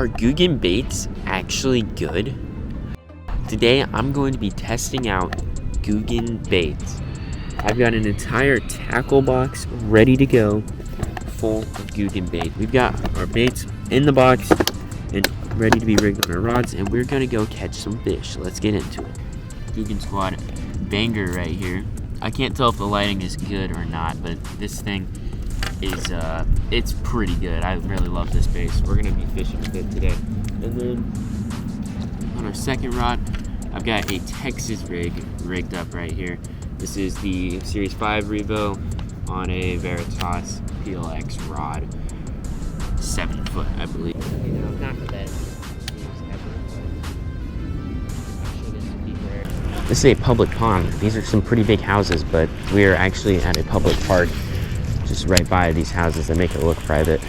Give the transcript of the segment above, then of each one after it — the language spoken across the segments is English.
Are Googan baits actually good? Today I'm going to be testing out Googan baits. I've got an entire tackle box ready to go full of Googan bait. We've got our baits in the box and ready to be rigged on our rods, and we're gonna go catch some fish. Let's get into it. Googan Squad banger right here. I can't tell if the lighting is good or not, but this thing is it's pretty good. I really love this bait. So we're gonna be fishing with it today. And then on our second rod, I've got a Texas rig rigged up right here. This is the Series 5 Revo on a Veritas PLX rod, 7 foot, I believe. You know, not for that. This is a public pond. These are some pretty big houses, but we are actually at a public park just right by these houses that make it look private.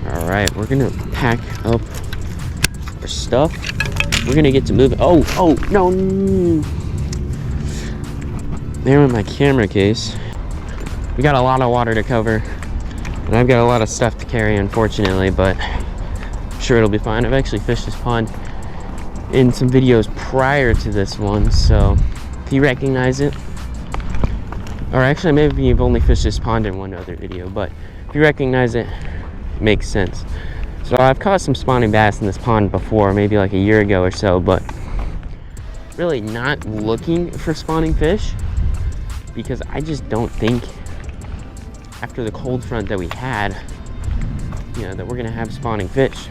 All right, we're gonna pack up our stuff. We're gonna get to moving. Oh, no. There went my camera case. We got a lot of water to cover, and I've got a lot of stuff to carry, unfortunately, but I'm sure it'll be fine. I've actually fished this pond in some videos prior to this one, so if you recognize it, or actually maybe you've only fished this pond in one other video, but if you recognize it, it makes sense. So I've caught some spawning bass in this pond before, maybe like a year ago or so, but really not looking for spawning fish, because I just don't think after the cold front that we had, you know, that we're gonna have spawning fish.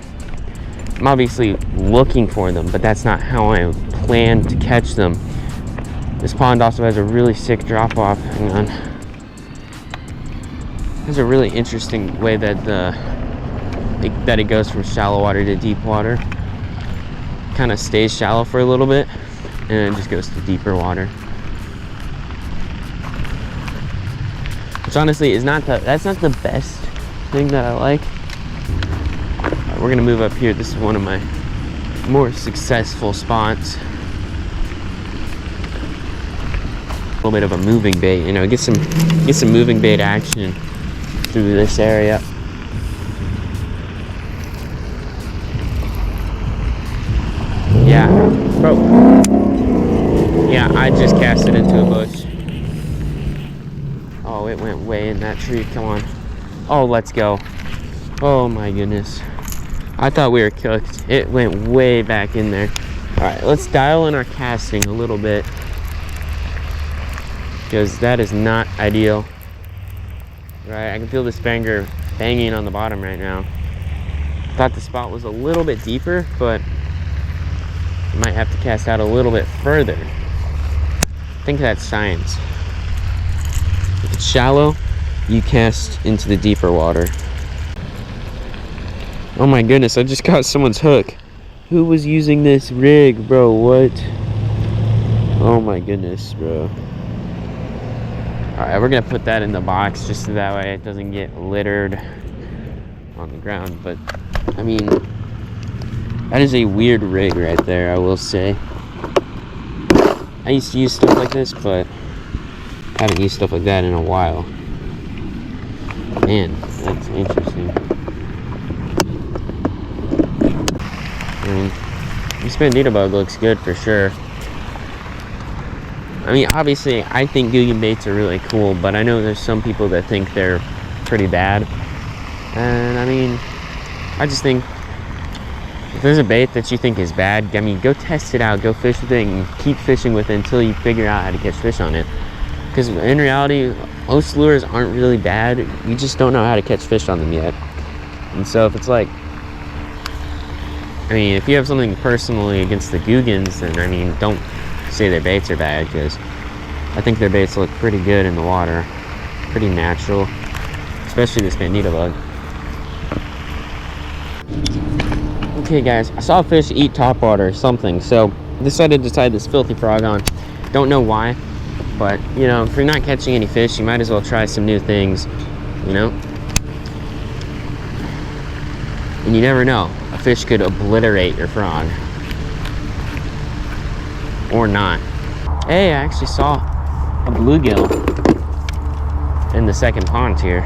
I'm obviously looking for them, but that's not how I plan to catch them. This pond also has a really sick drop off. Hang on. There's a really interesting way that it goes from shallow water to deep water. Kind of stays shallow for a little bit, and then just goes to deeper water. Which honestly is that's not the best thing that I like. We're gonna move up here. This is one of my more successful spots. A little bit of a moving bait, you know, get some moving bait action through this area. Yeah, bro. Yeah, I just cast it into a bush. Oh, it went way in that tree. Come on. Oh, let's go. Oh my goodness. I thought we were cooked. It went way back in there. All right, let's dial in our casting a little bit, because that is not ideal. Right, I can feel this banger banging on the bottom right now. Thought the spot was a little bit deeper, but I might have to cast out a little bit further. I think that's science. If it's shallow, you cast into the deeper water. Oh my goodness, I just got someone's hook. Who was using this rig, bro? What? Oh my goodness, bro. Alright, we're gonna put that in the box just so that way it doesn't get littered on the ground. But, I mean, that is a weird rig right there, I will say. I used to use stuff like this, but I haven't used stuff like that in a while. Man, that's interesting. I mean, this bandito bug looks good for sure. I mean, obviously, I think Googan baits are really cool, but I know there's some people that think they're pretty bad. And I mean, I just think if there's a bait that you think is bad, I mean, go test it out, go fish with it, and keep fishing with it until you figure out how to catch fish on it. Because in reality, most lures aren't really bad. You just don't know how to catch fish on them yet. And so if it's like, I mean, if you have something personally against the Googans, then I mean, don't say their baits are bad, because I think their baits look pretty good in the water, pretty natural, especially this bandito bug. Okay guys, I saw a fish eat topwater or something, so I decided to tie this filthy frog on. Don't know why, but you know, if you're not catching any fish, you might as well try some new things, you know? And you never know, a fish could obliterate your frog. Or not. Hey, I actually saw a bluegill. the second pond here.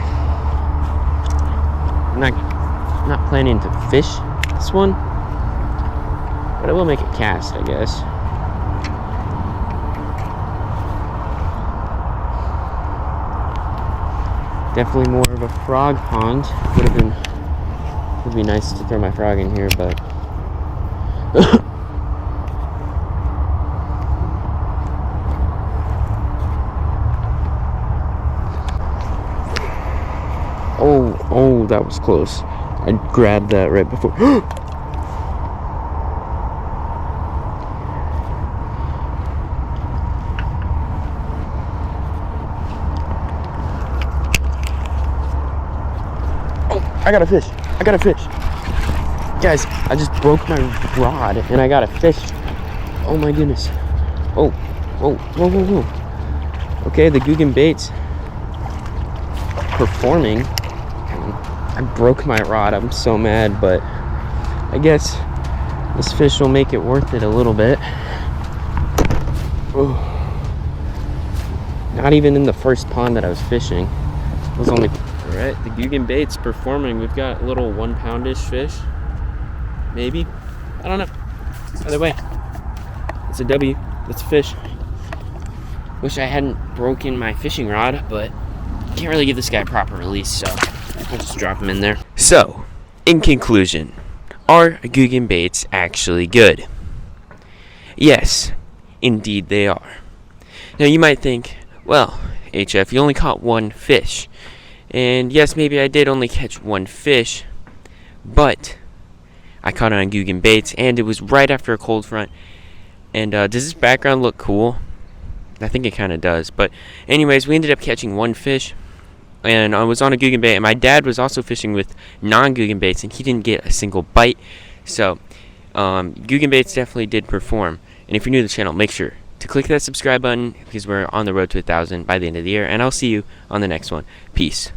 I'm not planning to fish this one, but I will make a cast, I guess. Definitely more of a frog pond. Would be nice to throw my frog in here, but oh, that was close. I grabbed that right before. I got a fish. Guys, I just broke my rod and I got a fish. Oh my goodness. Oh, whoa. Okay, the Googan bait's performing. I broke my rod. I'm so mad, but I guess this fish will make it worth it a little bit. Oh. Not even in the first pond that I was fishing. It was only... Alright, the Googan bait's performing. We've got a little 1 pound-ish fish. Maybe. I don't know. Either way, it's a W. It's a fish. Wish I hadn't broken my fishing rod, but can't really give this guy a proper release, so I'll just drop him in there. So, in conclusion, are Googan baits actually good? Yes, indeed they are. Now you might think, well, HF, you only caught 1 fish. And yes, maybe I did only catch 1 fish, but I caught it on Googan baits, and it was right after a cold front. And does this background look cool? I think it kind of does. But anyways, we ended up catching 1 fish, and I was on a Googan bait, and my dad was also fishing with non-Googan baits, and he didn't get a single bite. So Googan baits definitely did perform. And if you're new to the channel, make sure to click that subscribe button, because we're on the road to 1,000 by the end of the year, and I'll see you on the next one. Peace.